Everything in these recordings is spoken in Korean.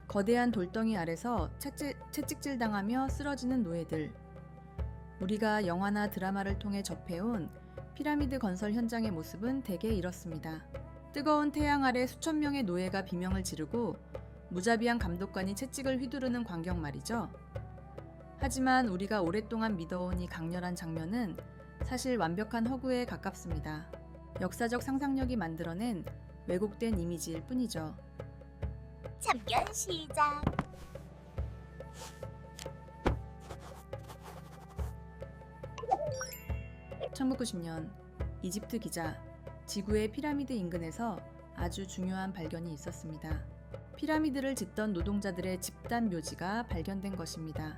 거대한 돌덩이 아래서 채찍질 당하며 쓰러지는 노예들. 우리가 영화나 드라마를 통해 접해온 피라미드 건설 현장의 모습은 대개 이렇습니다. 뜨거운 태양 아래 수천 명의 노예가 비명을 지르고 무자비한 감독관이 채찍을 휘두르는 광경 말이죠. 하지만 우리가 오랫동안 믿어온 이 강렬한 장면은 사실 완벽한 허구에 가깝습니다. 역사적 상상력이 만들어낸 왜곡된 이미지일 뿐이죠. 참견 시작. 1990년 이집트 기자, 지구의 피라미드 인근에서 아주 중요한 발견이 있었습니다. 피라미드를 짓던 노동자들의 집단 묘지가 발견된 것입니다.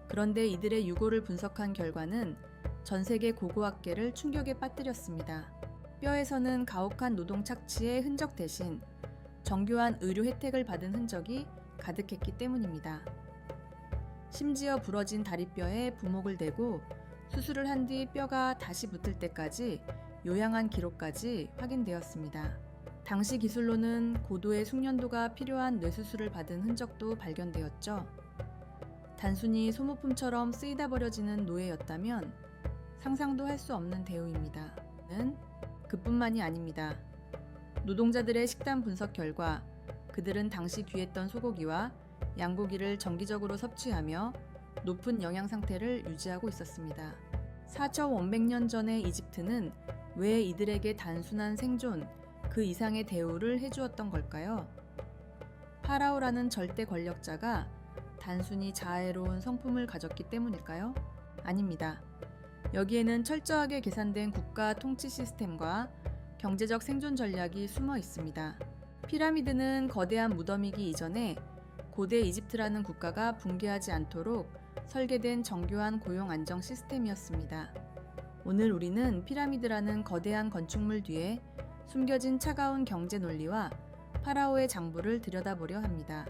그런데 이들의 유고를 분석한 결과는 전 세계 고고학계를 충격에 빠뜨렸습니다. 뼈에서는 가혹한 노동 착취의 흔적 대신 정교한 의료 혜택을 받은 흔적이 가득했기 때문입니다. 심지어 부러진 다리뼈에 부목을 대고 수술을 한 뒤 뼈가 다시 붙을 때까지 요양한 기록까지 확인되었습니다. 당시 기술로는 고도의 숙련도가 필요한 뇌수술을 받은 흔적도 발견되었죠. 단순히 소모품처럼 쓰이다 버려지는 노예였다면 상상도 할 수 없는 대우입니다. 그뿐만이 아닙니다. 노동자들의 식단 분석 결과 그들은 당시 귀했던 소고기와 양고기를 정기적으로 섭취하며 높은 영양 상태를 유지하고 있었습니다. 4,500년 전의 이집트는 왜 이들에게 단순한 생존, 그 이상의 대우를 해주었던 걸까요? 파라오라는 절대 권력자가 단순히 자애로운 성품을 가졌기 때문일까요? 아닙니다. 여기에는 철저하게 계산된 국가 통치 시스템과 경제적 생존 전략이 숨어 있습니다. 피라미드는 거대한 무덤이기 이전에 고대 이집트라는 국가가 붕괴하지 않도록 설계된 정교한 고용 안정 시스템이었습니다. 오늘 우리는 피라미드라는 거대한 건축물 뒤에 숨겨진 차가운 경제 논리와 파라오의 장부를 들여다보려 합니다.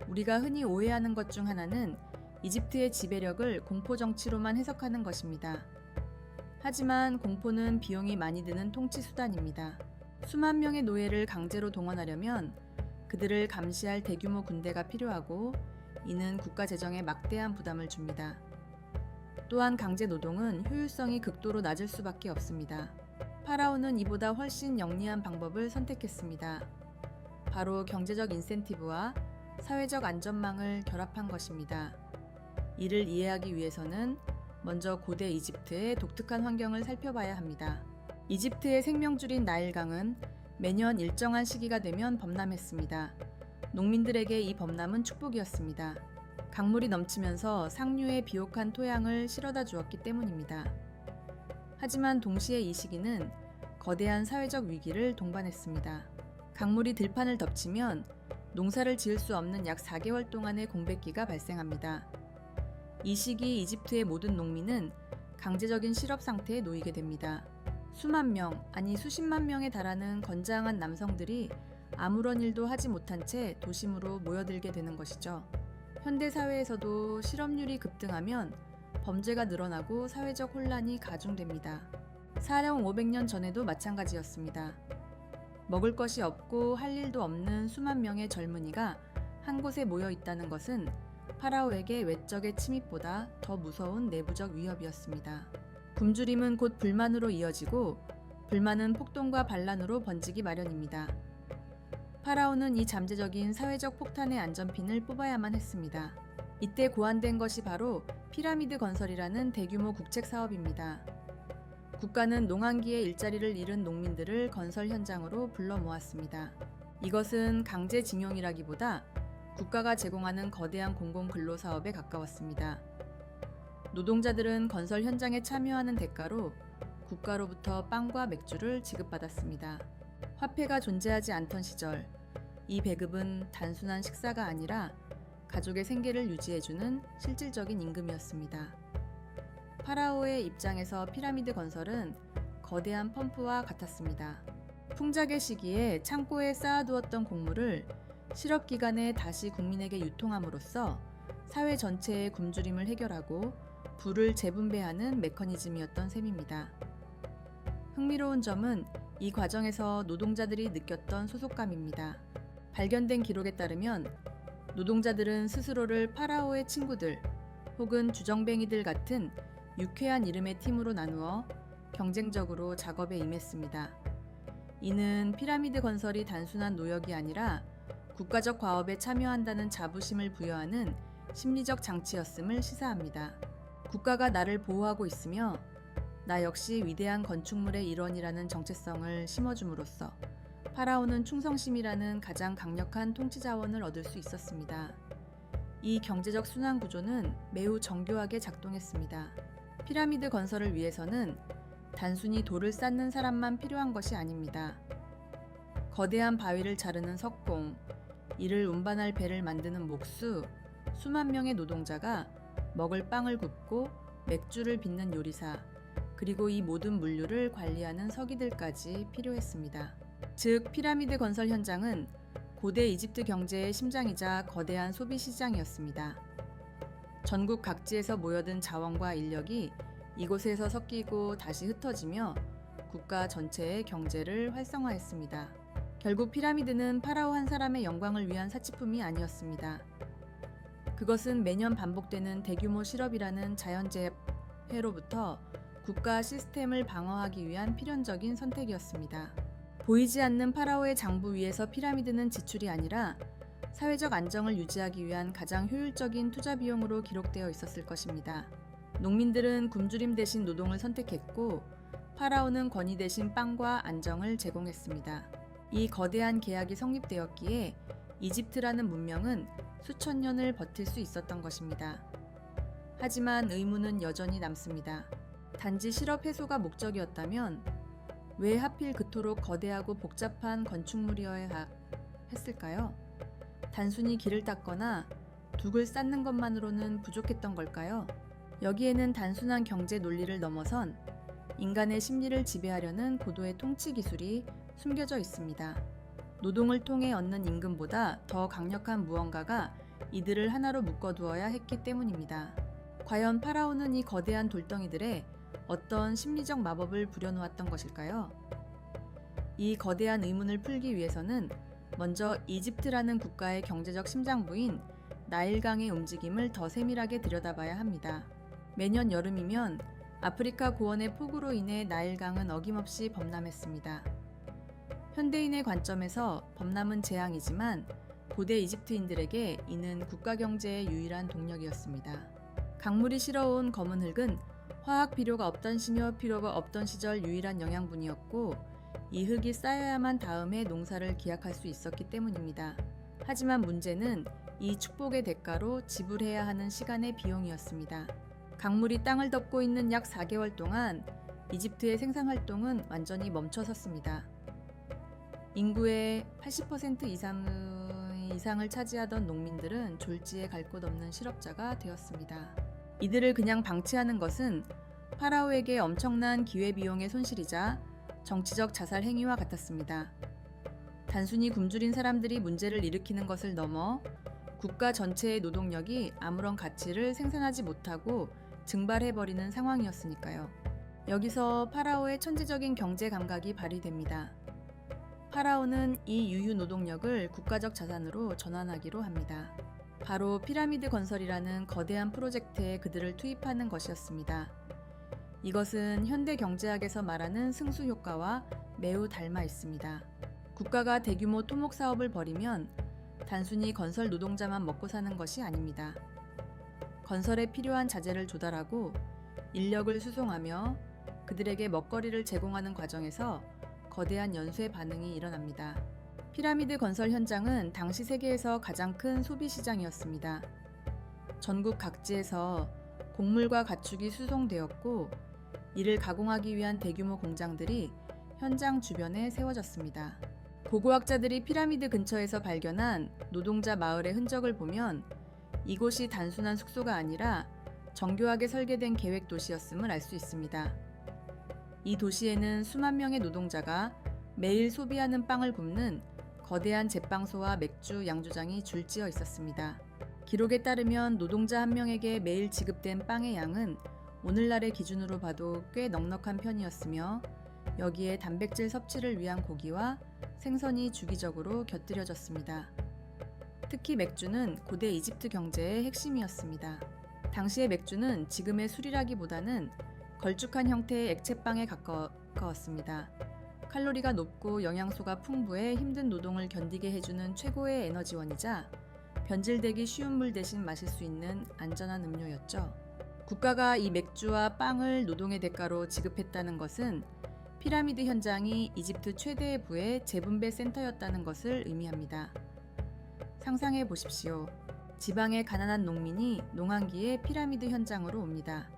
우리가 흔히 오해하는 것 중 하나는 이집트의 지배력을 공포 정치로만 해석하는 것입니다. 하지만 공포는 비용이 많이 드는 통치 수단입니다. 수만 명의 노예를 강제로 동원하려면 그들을 감시할 대규모 군대가 필요하고 이는 국가 재정에 막대한 부담을 줍니다. 또한 강제 노동은 효율성이 극도로 낮을 수밖에 없습니다. 파라오는 이보다 훨씬 영리한 방법을 선택했습니다. 바로 경제적 인센티브와 사회적 안전망을 결합한 것입니다. 이를 이해하기 위해서는 먼저 고대 이집트의 독특한 환경을 살펴봐야 합니다. 이집트의 생명줄인 나일강은 매년 일정한 시기가 되면 범람했습니다. 농민들에게 이 범람은 축복이었습니다. 강물이 넘치면서 상류의 비옥한 토양을 실어다 주었기 때문입니다. 하지만 동시에 이 시기는 거대한 사회적 위기를 동반했습니다. 강물이 들판을 덮치면 농사를 지을 수 없는 약 4개월 동안의 공백기가 발생합니다. 이 시기 이집트의 모든 농민은 강제적인 실업 상태에 놓이게 됩니다. 수만 명, 아니 수십만 명에 달하는 건장한 남성들이 아무런 일도 하지 못한 채 도심으로 모여들게 되는 것이죠. 현대 사회에서도 실업률이 급등하면 범죄가 늘어나고 사회적 혼란이 가중됩니다. 4,500년 전에도 마찬가지였습니다. 먹을 것이 없고 할 일도 없는 수만 명의 젊은이가 한 곳에 모여 있다는 것은 파라오에게 외적의 침입보다 더 무서운 내부적 위협이었습니다. 굶주림은 곧 불만으로 이어지고 불만은 폭동과 반란으로 번지기 마련입니다. 파라오는 이 잠재적인 사회적 폭탄의 안전핀을 뽑아야만 했습니다. 이때 고안된 것이 바로 피라미드 건설이라는 대규모 국책 사업입니다. 국가는 농한기에 일자리를 잃은 농민들을 건설 현장으로 불러 모았습니다. 이것은 강제징용이라기보다 국가가 제공하는 거대한 공공근로사업에 가까웠습니다. 노동자들은 건설 현장에 참여하는 대가로 국가로부터 빵과 맥주를 지급받았습니다. 화폐가 존재하지 않던 시절, 이 배급은 단순한 식사가 아니라 가족의 생계를 유지해주는 실질적인 임금이었습니다. 파라오의 입장에서 피라미드 건설은 거대한 펌프와 같았습니다. 풍작의 시기에 창고에 쌓아두었던 곡물을 실업 기간에 다시 국민에게 유통함으로써 사회 전체의 굶주림을 해결하고 부를 재분배하는 메커니즘이었던 셈입니다. 흥미로운 점은 이 과정에서 노동자들이 느꼈던 소속감입니다. 발견된 기록에 따르면 노동자들은 스스로를 파라오의 친구들 혹은 주정뱅이들 같은 유쾌한 이름의 팀으로 나누어 경쟁적으로 작업에 임했습니다. 이는 피라미드 건설이 단순한 노역이 아니라 국가적 과업에 참여한다는 자부심을 부여하는 심리적 장치였음을 시사합니다. 국가가 나를 보호하고 있으며 나 역시 위대한 건축물의 일원이라는 정체성을 심어줌으로써 파라오는 충성심이라는 가장 강력한 통치 자원을 얻을 수 있었습니다. 이 경제적 순환 구조는 매우 정교하게 작동했습니다. 피라미드 건설을 위해서는 단순히 돌을 쌓는 사람만 필요한 것이 아닙니다. 거대한 바위를 자르는 석공, 이를 운반할 배를 만드는 목수, 수만 명의 노동자가 먹을 빵을 굽고 맥주를 빚는 요리사, 그리고 이 모든 물류를 관리하는 서기들까지 필요했습니다. 즉, 피라미드 건설 현장은 고대 이집트 경제의 심장이자 거대한 소비 시장이었습니다. 전국 각지에서 모여든 자원과 인력이 이곳에서 섞이고 다시 흩어지며 국가 전체의 경제를 활성화했습니다. 결국 피라미드는 파라오 한 사람의 영광을 위한 사치품이 아니었습니다. 그것은 매년 반복되는 대규모 실업이라는 자연재해로부터 국가 시스템을 방어하기 위한 필연적인 선택이었습니다. 보이지 않는 파라오의 장부 위에서 피라미드는 지출이 아니라 사회적 안정을 유지하기 위한 가장 효율적인 투자 비용으로 기록되어 있었을 것입니다. 농민들은 굶주림 대신 노동을 선택했고 파라오는 권위 대신 빵과 안정을 제공했습니다. 이 거대한 계약이 성립되었기에 이집트라는 문명은 수천 년을 버틸 수 있었던 것입니다. 하지만 의문은 여전히 남습니다. 단지 실업 해소가 목적이었다면 왜 하필 그토록 거대하고 복잡한 건축물이어야 했을까요? 단순히 길을 닦거나 둑을 쌓는 것만으로는 부족했던 걸까요? 여기에는 단순한 경제 논리를 넘어선 인간의 심리를 지배하려는 고도의 통치 기술이 숨겨져 있습니다. 노동을 통해 얻는 임금보다 더 강력한 무언가가 이들을 하나로 묶어두어야 했기 때문입니다. 과연 파라오는 이 거대한 돌덩이들에 어떤 심리적 마법을 부려놓았던 것일까요? 이 거대한 의문을 풀기 위해서는 먼저 이집트라는 국가의 경제적 심장부인 나일강의 움직임을 더 세밀하게 들여다봐야 합니다. 매년 여름이면 아프리카 고원의 폭우로 인해 나일강은 어김없이 범람했습니다. 현대인의 관점에서 범람은 재앙이지만 고대 이집트인들에게 이는 국가 경제의 유일한 동력이었습니다. 강물이 실어온 검은 흙은 화학 비료가 없던 시며 필요가 없던 시절 유일한 영양분이었고 이 흙이 쌓여야만 다음해 농사를 기약할 수 있었기 때문입니다. 하지만 문제는 이 축복의 대가로 지불해야 하는 시간의 비용이었습니다. 강물이 땅을 덮고 있는 약 4개월 동안 이집트의 생산 활동은 완전히 멈춰섰습니다. 인구의 80% 이상을 차지하던 농민들은 졸지에 갈 곳 없는 실업자가 되었습니다. 이들을 그냥 방치하는 것은 파라오에게 엄청난 기회비용의 손실이자 정치적 자살 행위와 같았습니다. 단순히 굶주린 사람들이 문제를 일으키는 것을 넘어 국가 전체의 노동력이 아무런 가치를 생산하지 못하고 증발해버리는 상황이었으니까요. 여기서 파라오의 천재적인 경제 감각이 발휘됩니다. 파라오는 이 유유 노동력을 국가적 자산으로 전환하기로 합니다. 바로 피라미드 건설이라는 거대한 프로젝트에 그들을 투입하는 것이었습니다. 이것은 현대 경제학에서 말하는 승수 효과와 매우 닮아 있습니다. 국가가 대규모 토목 사업을 벌이면 단순히 건설 노동자만 먹고 사는 것이 아닙니다. 건설에 필요한 자재를 조달하고 인력을 수송하며 그들에게 먹거리를 제공하는 과정에서 거대한 연쇄 반응이 일어납니다. 피라미드 건설 현장은 당시 세계에서 가장 큰 소비 시장이었습니다. 전국 각지에서 곡물과 가축이 수송되었고 이를 가공하기 위한 대규모 공장들이 현장 주변에 세워졌습니다. 고고학자들이 피라미드 근처에서 발견한 노동자 마을의 흔적을 보면 이곳이 단순한 숙소가 아니라 정교하게 설계된 계획 도시였음을 알 수 있습니다. 이 도시에는 수만 명의 노동자가 매일 소비하는 빵을 굽는 거대한 제빵소와 맥주 양조장이 줄지어 있었습니다. 기록에 따르면 노동자 한 명에게 매일 지급된 빵의 양은 오늘날의 기준으로 봐도 꽤 넉넉한 편이었으며 여기에 단백질 섭취를 위한 고기와 생선이 주기적으로 곁들여졌습니다. 특히 맥주는 고대 이집트 경제의 핵심이었습니다. 당시의 맥주는 지금의 술이라기보다는 걸쭉한 형태의 액체빵에 가까웠습니다. 칼로리가 높고 영양소가 풍부해 힘든 노동을 견디게 해주는 최고의 에너지원이자 변질되기 쉬운 물 대신 마실 수 있는 안전한 음료였죠. 국가가 이 맥주와 빵을 노동의 대가로 지급했다는 것은 피라미드 현장이 이집트 최대의 부의 재분배 센터였다는 것을 의미합니다. 상상해 보십시오. 지방의 가난한 농민이 농한기에 피라미드 현장으로 옵니다.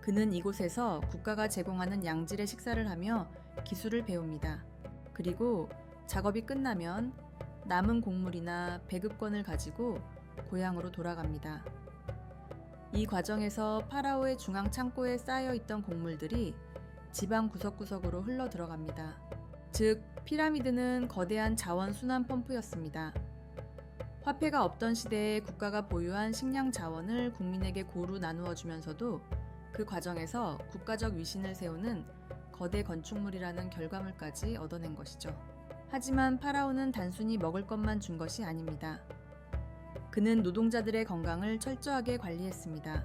그는 이곳에서 국가가 제공하는 양질의 식사를 하며 기술을 배웁니다. 그리고 작업이 끝나면 남은 곡물이나 배급권을 가지고 고향으로 돌아갑니다. 이 과정에서 파라오의 중앙 창고에 쌓여 있던 곡물들이 지방 구석구석으로 흘러 들어갑니다. 즉, 피라미드는 거대한 자원 순환 펌프였습니다. 화폐가 없던 시대에 국가가 보유한 식량 자원을 국민에게 고루 나누어 주면서도 그 과정에서 국가적 위신을 세우는 거대 건축물이라는 결과물까지 얻어낸 것이죠. 하지만 파라오는 단순히 먹을 것만 준 것이 아닙니다. 그는 노동자들의 건강을 철저하게 관리했습니다.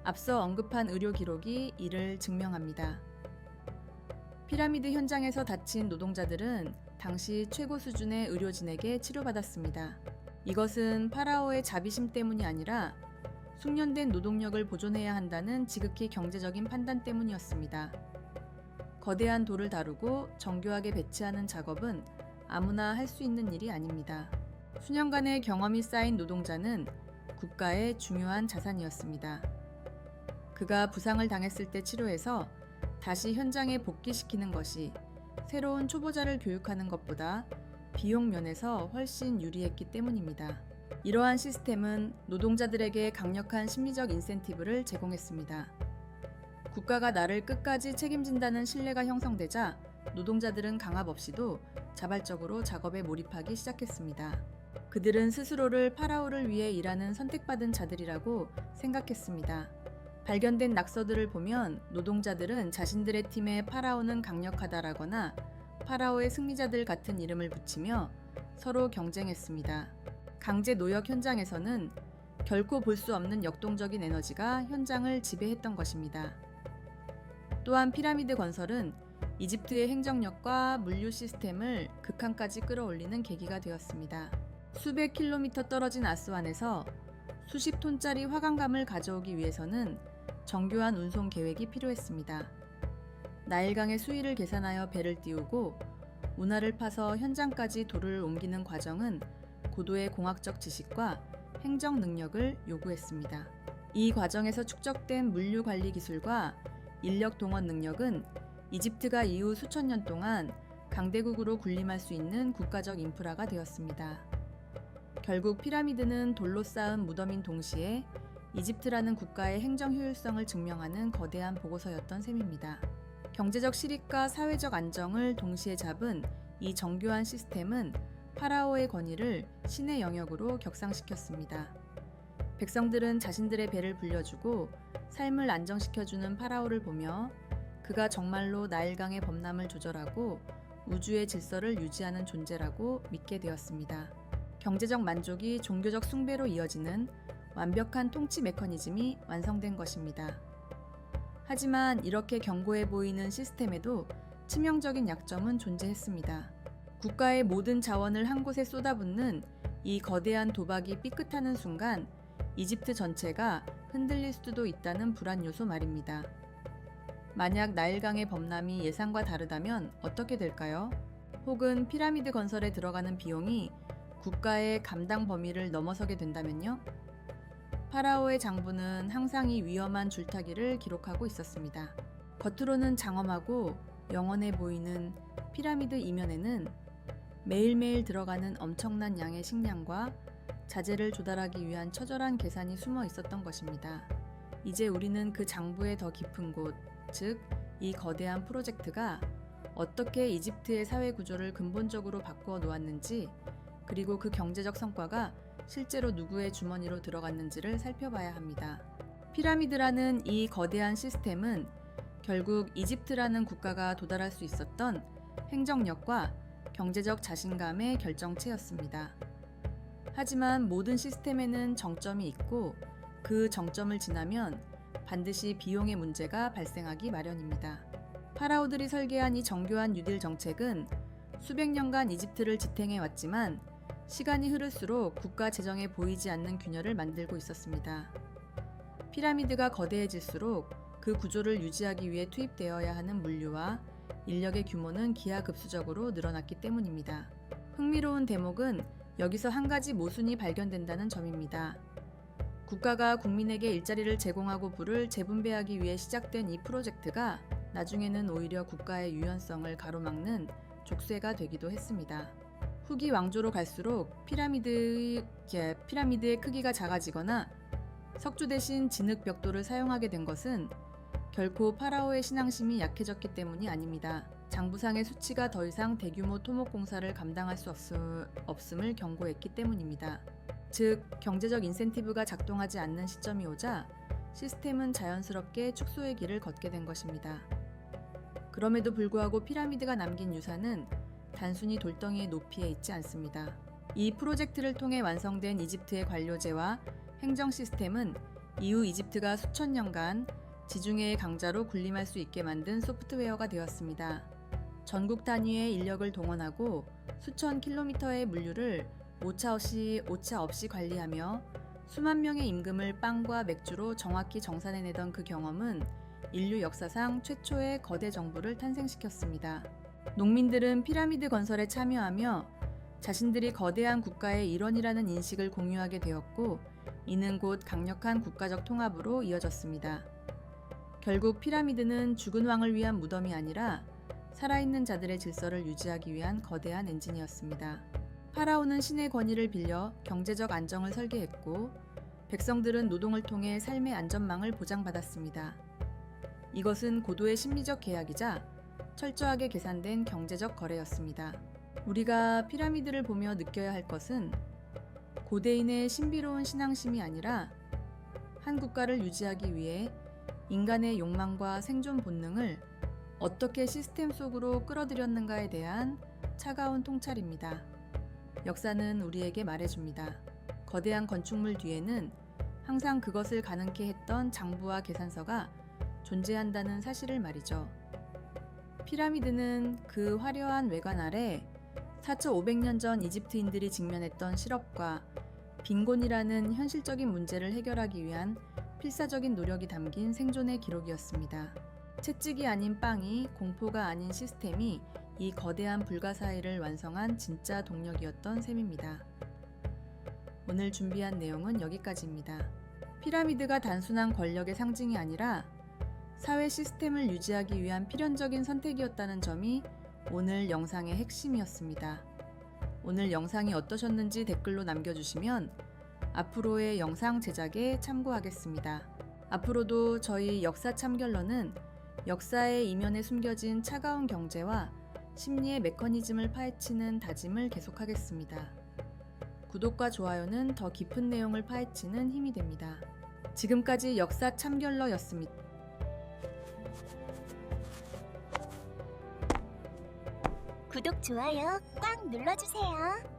앞서 언급한 의료 기록이 이를 증명합니다. 피라미드 현장에서 다친 노동자들은 당시 최고 수준의 의료진에게 치료받았습니다. 이것은 파라오의 자비심 때문이 아니라 숙련된 노동력을 보존해야 한다는 지극히 경제적인 판단 때문이었습니다. 거대한 돌을 다루고 정교하게 배치하는 작업은 아무나 할 수 있는 일이 아닙니다. 수년간의 경험이 쌓인 노동자는 국가의 중요한 자산이었습니다. 그가 부상을 당했을 때 치료해서 다시 현장에 복귀시키는 것이 새로운 초보자를 교육하는 것보다 비용 면에서 훨씬 유리했기 때문입니다. 이러한 시스템은 노동자들에게 강력한 심리적 인센티브를 제공했습니다. 국가가 나를 끝까지 책임진다는 신뢰가 형성되자 노동자들은 강압 없이도 자발적으로 작업에 몰입하기 시작했습니다. 그들은 스스로를 파라오를 위해 일하는 선택받은 자들이라고 생각했습니다. 발견된 낙서들을 보면 노동자들은 자신들의 팀에 파라오는 강력하다라거나 파라오의 승리자들 같은 이름을 붙이며 서로 경쟁했습니다. 강제 노역 현장에서는 결코 볼 수 없는 역동적인 에너지가 현장을 지배했던 것입니다. 또한 피라미드 건설은 이집트의 행정력과 물류 시스템을 극한까지 끌어올리는 계기가 되었습니다. 수백 킬로미터 떨어진 아스완에서 수십 톤짜리 화강감을 가져오기 위해서는 정교한 운송 계획이 필요했습니다. 나일강의 수위를 계산하여 배를 띄우고 운하를 파서 현장까지 돌을 옮기는 과정은 고도의 공학적 지식과 행정 능력을 요구했습니다. 이 과정에서 축적된 물류 관리 기술과 인력 동원 능력은 이집트가 이후 수천 년 동안 강대국으로 군림할 수 있는 국가적 인프라가 되었습니다. 결국 피라미드는 돌로 쌓은 무덤인 동시에 이집트라는 국가의 행정 효율성을 증명하는 거대한 보고서였던 셈입니다. 경제적 실익과 사회적 안정을 동시에 잡은 이 정교한 시스템은 파라오의 권위를 신의 영역으로 격상시켰습니다. 백성들은 자신들의 배를 불려주고 삶을 안정시켜주는 파라오를 보며 그가 정말로 나일강의 범람을 조절하고 우주의 질서를 유지하는 존재라고 믿게 되었습니다. 경제적 만족이 종교적 숭배로 이어지는 완벽한 통치 메커니즘이 완성된 것입니다. 하지만 이렇게 견고해 보이는 시스템에도 치명적인 약점은 존재했습니다. 국가의 모든 자원을 한 곳에 쏟아붓는 이 거대한 도박이 삐끗하는 순간 이집트 전체가 흔들릴 수도 있다는 불안 요소 말입니다. 만약 나일강의 범람이 예상과 다르다면 어떻게 될까요? 혹은 피라미드 건설에 들어가는 비용이 국가의 감당 범위를 넘어서게 된다면요? 파라오의 장부는 항상 이 위험한 줄타기를 기록하고 있었습니다. 겉으로는 장엄하고 영원해 보이는 피라미드 이면에는 매일매일 들어가는 엄청난 양의 식량과 자재를 조달하기 위한 처절한 계산이 숨어 있었던 것입니다. 이제 우리는 그 장부의 더 깊은 곳, 즉 이 거대한 프로젝트가 어떻게 이집트의 사회 구조를 근본적으로 바꾸어 놓았는지, 그리고 그 경제적 성과가 실제로 누구의 주머니로 들어갔는지를 살펴봐야 합니다. 피라미드라는 이 거대한 시스템은 결국 이집트라는 국가가 도달할 수 있었던 행정력과 경제적 자신감의 결정체였습니다. 하지만 모든 시스템에는 정점이 있고 그 정점을 지나면 반드시 비용의 문제가 발생하기 마련입니다. 파라오들이 설계한 이 정교한 뉴딜 정책은 수백 년간 이집트를 지탱해 왔지만 시간이 흐를수록 국가 재정에 보이지 않는 균열을 만들고 있었습니다. 피라미드가 거대해질수록 그 구조를 유지하기 위해 투입되어야 하는 물류와 인력의 규모는 기하급수적으로 늘어났기 때문입니다. 흥미로운 대목은 여기서 한 가지 모순이 발견된다는 점입니다. 국가가 국민에게 일자리를 제공하고 부를 재분배하기 위해 시작된 이 프로젝트가 나중에는 오히려 국가의 유연성을 가로막는 족쇄가 되기도 했습니다. 후기 왕조로 갈수록 피라미드의 크기가 작아지거나 석주 대신 진흙 벽돌을 사용하게 된 것은 결코 파라오의 신앙심이 약해졌기 때문이 아닙니다. 장부상의 수치가 더 이상 대규모 토목 공사를 감당할 수 없음을 경고했기 때문입니다. 즉, 경제적 인센티브가 작동하지 않는 시점이 오자 시스템은 자연스럽게 축소의 길을 걷게 된 것입니다. 그럼에도 불구하고 피라미드가 남긴 유산은 단순히 돌덩이의 높이에 있지 않습니다. 이 프로젝트를 통해 완성된 이집트의 관료제와 행정 시스템은 이후 이집트가 수천 년간 지중해의 강자로 군림할 수 있게 만든 소프트웨어가 되었습니다. 전국 단위의 인력을 동원하고 수천 킬로미터의 물류를 오차 없이 관리하며 수만 명의 임금을 빵과 맥주로 정확히 정산해내던 그 경험은 인류 역사상 최초의 거대 정부를 탄생시켰습니다. 농민들은 피라미드 건설에 참여하며 자신들이 거대한 국가의 일원이라는 인식을 공유하게 되었고, 이는 곧 강력한 국가적 통합으로 이어졌습니다. 결국 피라미드는 죽은 왕을 위한 무덤이 아니라 살아있는 자들의 질서를 유지하기 위한 거대한 엔진이었습니다. 파라오는 신의 권위를 빌려 경제적 안정을 설계했고, 백성들은 노동을 통해 삶의 안전망을 보장받았습니다. 이것은 고도의 심리적 계약이자 철저하게 계산된 경제적 거래였습니다. 우리가 피라미드를 보며 느껴야 할 것은 고대인의 신비로운 신앙심이 아니라 한 국가를 유지하기 위해 인간의 욕망과 생존 본능을 어떻게 시스템 속으로 끌어들였는가에 대한 차가운 통찰입니다. 역사는 우리에게 말해줍니다. 거대한 건축물 뒤에는 항상 그것을 가능케 했던 장부와 계산서가 존재한다는 사실을 말이죠. 피라미드는 그 화려한 외관 아래 4,500년 전 이집트인들이 직면했던 실업과 빈곤이라는 현실적인 문제를 해결하기 위한 필사적인 노력이 담긴 생존의 기록이었습니다. 채찍이 아닌 빵이, 공포가 아닌 시스템이 이 거대한 불가사의를 완성한 진짜 동력이었던 셈입니다. 오늘 준비한 내용은 여기까지입니다. 피라미드가 단순한 권력의 상징이 아니라 사회 시스템을 유지하기 위한 필연적인 선택이었다는 점이 오늘 영상의 핵심이었습니다. 오늘 영상이 어떠셨는지 댓글로 남겨주시면 앞으로의 영상 제작에 참고하겠습니다. 앞으로도 저희 역사 참결러는 역사의 이면에 숨겨진 차가운 경제와 심리의 메커니즘을 파헤치는 다짐을 계속하겠습니다. 구독과 좋아요는 더 깊은 내용을 파헤치는 힘이 됩니다. 지금까지 역사 참결러였습니다. 구독, 좋아요 꽉 눌러주세요.